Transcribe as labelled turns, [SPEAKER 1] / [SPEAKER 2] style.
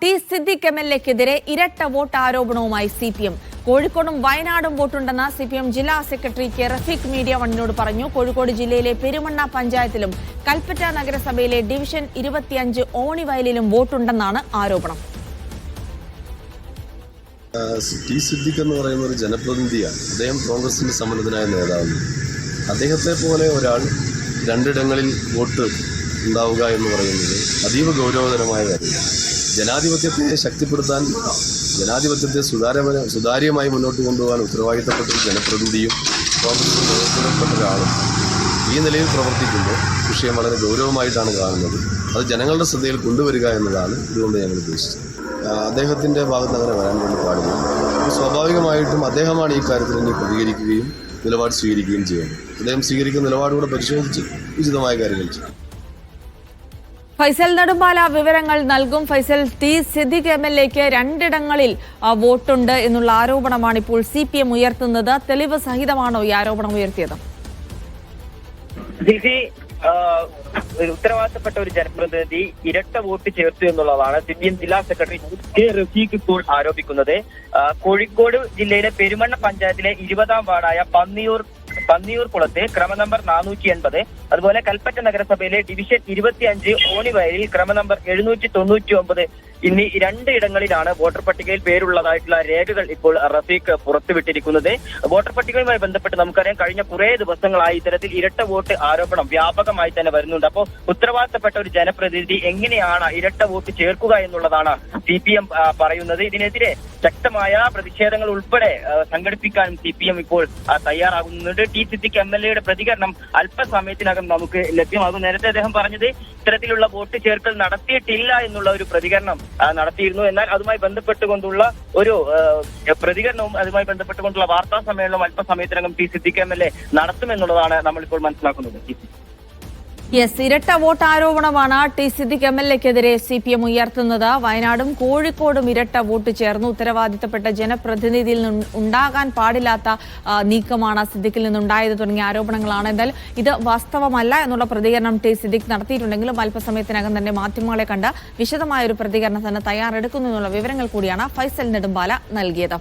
[SPEAKER 1] T Siddique എംഎൽഎക്കെതിരെ ഇരട്ട vote ആരോപണവുമായി CPM. കോഴിക്കോടും വയനാടും വോട്ടുണ്ടെന്ന് സിപിഎം ജില്ലാ സെക്രട്ടറി കെ റഫീഖ് മീഡിയ വണ്ണിനോട് പറഞ്ഞു. കോഴിക്കോട് ജില്ലയിലെ പെരുമണ്ണ പഞ്ചായത്തിലും കൽപ്പറ്റ നഗരസഭയിലെ ഡിവിഷൻ 25 ഓണിവയലിലും വോട്ടുണ്ടെന്നാണ് ആരോപണം.
[SPEAKER 2] ടി സിദ്ദിഖ് എന്ന് പറയുന്ന ഒരു ജനപ്രതിനിധിയാണ്. അദ്ദേഹം കോൺഗ്രസിന്റെ സമ്മതനായ നേതാവ്. അദ്ദേഹത്തെ പോലെ ഒരാൾ രണ്ടിടങ്ങളിൽ വോട്ട് ഉണ്ടാവുക എന്ന് പറയുന്നത് അതീവ ഗൗരവതരമായ കാര്യമാണ്. ജനാധിപത്യത്തെ ശക്തിപ്പെടുത്താൻ, ജനാധിപത്യത്തെ സുതാര്യമായി മുന്നോട്ട് കൊണ്ടുപോകാൻ ഉത്തരവാദിത്തപ്പെട്ട ഒരു ജനപ്രതിനിധിയും കോൺഗ്രസിൽ നേതൃത്വപ്പെട്ട ഒരാളും ഈ നിലയിൽ പ്രവർത്തിക്കുമ്പോൾ വിഷയം വളരെ ഗൗരവമായിട്ടാണ് കാണുന്നത്. അത് ജനങ്ങളുടെ ശ്രദ്ധയിൽ കൊണ്ടുവരിക എന്നതാണ് ഇതുകൊണ്ട് ഞങ്ങൾ ഉദ്ദേശിച്ചത്. അദ്ദേഹത്തിൻ്റെ ഭാഗത്ത് അങ്ങനെ വരാൻ വേണ്ടി പാടില്ല. സ്വാഭാവികമായിട്ടും അദ്ദേഹമാണ് ഈ കാര്യത്തിൽ ഇനി പ്രതികരിക്കുകയും നിലപാട് സ്വീകരിക്കുകയും ചെയ്യുന്നത്. അദ്ദേഹം സ്വീകരിക്കുന്ന നിലപാടുകൂടെ പരിശോധിച്ച് ഉചിതമായ കാര്യങ്ങൾ ചെയ്യും.
[SPEAKER 1] ഫൈസൽ നെടുമ്പാല വിവരങ്ങൾ നൽകും. ഫൈസൽ, ടി സിദ്ദിഖ് എംഎൽഎക്ക് രണ്ടിടങ്ങളിൽ വോട്ടുണ്ട് എന്നുള്ള ആരോപണമാണ് ഇപ്പോൾ സിപിഎം ഉയർത്തുന്നത്. തെളിവ് സഹിതമാണോ ഈ ആരോപണം ഉയർത്തിയത്?
[SPEAKER 3] ഉത്തരവാദിത്തപ്പെട്ട ഒരു ജനപ്രതിനിധി ഇരട്ട വോട്ട് ചേർത്തു എന്നുള്ളതാണ് സിപിഎം ജില്ലാ സെക്രട്ടറി കെ റഫീഖ് ഇപ്പോൾ ആരോപിക്കുന്നത്. കോഴിക്കോട് ജില്ലയിലെ പെരുമണ്ണ പഞ്ചായത്തിലെ 20ാം വാർഡായ പന്നിയൂർ കുളത്ത് ക്രമ നമ്പർ 480, അതുപോലെ കൽപ്പറ്റ നഗരസഭയിലെ ഡിവിഷൻ 25 ഓണിവയലിൽ ക്രമ നമ്പർ 799 എന്നീ രണ്ടിടങ്ങളിലാണ് വോട്ടർ പട്ടികയിൽ പേരുള്ളതായിട്ടുള്ള രേഖകൾ ഇപ്പോൾ റഫീഖ് പുറത്തുവിട്ടിരിക്കുന്നത്. വോട്ടർ പട്ടികയുമായി ബന്ധപ്പെട്ട് നമുക്കറിയാം, കഴിഞ്ഞ കുറേ ദിവസങ്ങളായി ഇത്തരത്തിൽ ഇരട്ട വോട്ട് ആരോപണം വ്യാപകമായി തന്നെ വരുന്നുണ്ട്. അപ്പോൾ ഉത്തരവാദിത്തപ്പെട്ട ഒരു ജനപ്രതിനിധി എങ്ങനെയാണ് ഇരട്ട വോട്ട് ചേർക്കുക എന്നുള്ളതാണ് സിപിഎം പറയുന്നത്. ഇതിനെതിരെ ശക്തമായ പ്രതിഷേധങ്ങൾ ഉൾപ്പെടെ സംഘടിപ്പിക്കാനും സിപിഎം ഇപ്പോൾ തയ്യാറാകുന്നുണ്ട്. ടി സിദ്ദിഖ് എംഎൽഎയുടെ പ്രതികരണം അല്പസമയത്തിനകം നമുക്ക് ലഭ്യമാകും. നേരത്തെ അദ്ദേഹം പറഞ്ഞത് ഇത്തരത്തിലുള്ള വോട്ട് ചേർക്കൽ നടത്തിയിട്ടില്ല എന്നുള്ള ഒരു പ്രതികരണം നടത്തിയിരുന്നു. എന്നാൽ അതുമായി ബന്ധപ്പെട്ടുകൊണ്ടുള്ള ഒരു പ്രതികരണവും അതുമായി ബന്ധപ്പെട്ടുകൊണ്ടുള്ള വാർത്താ സമ്മേളനവും അല്പസമയത്തിനകം ടി സിദ്ദിഖ് എംഎൽഎ നടത്തുമെന്നുള്ളതാണ് നമ്മളിപ്പോൾ മനസ്സിലാക്കുന്നത്.
[SPEAKER 1] ഇരട്ട വോട്ട് ആരോപണമാണ് ടി സിദ്ദിഖ് എംഎൽഎക്കെതിരെ സിപിഎം ഉയർത്തുന്നത്. വയനാടും കോഴിക്കോടും ഇരട്ട വോട്ട് ചേർന്നു. ഉത്തരവാദിത്തപ്പെട്ട ജനപ്രതിനിധിയിൽ ഉണ്ടാകാൻ പാടില്ലാത്ത നീക്കമാണ് സിദ്ദിഖിൽ നിന്നുണ്ടായത് തുടങ്ങിയ ആരോപണങ്ങളാണ്. എന്നാൽ ഇത് വാസ്തവമല്ല എന്നുള്ള പ്രതികരണം ടി സിദ്ദിഖ് നടത്തിയിട്ടുണ്ടെങ്കിലും അല്പസമയത്തിനകം തന്നെ മാധ്യമങ്ങളെ കണ്ട് വിശദമായ ഒരു പ്രതികരണം തന്നെ തയ്യാറെടുക്കുന്നു എന്നുള്ള വിവരങ്ങൾ കൂടിയാണ് ഫൈസൽ നെടുമ്പാല നൽകിയത്.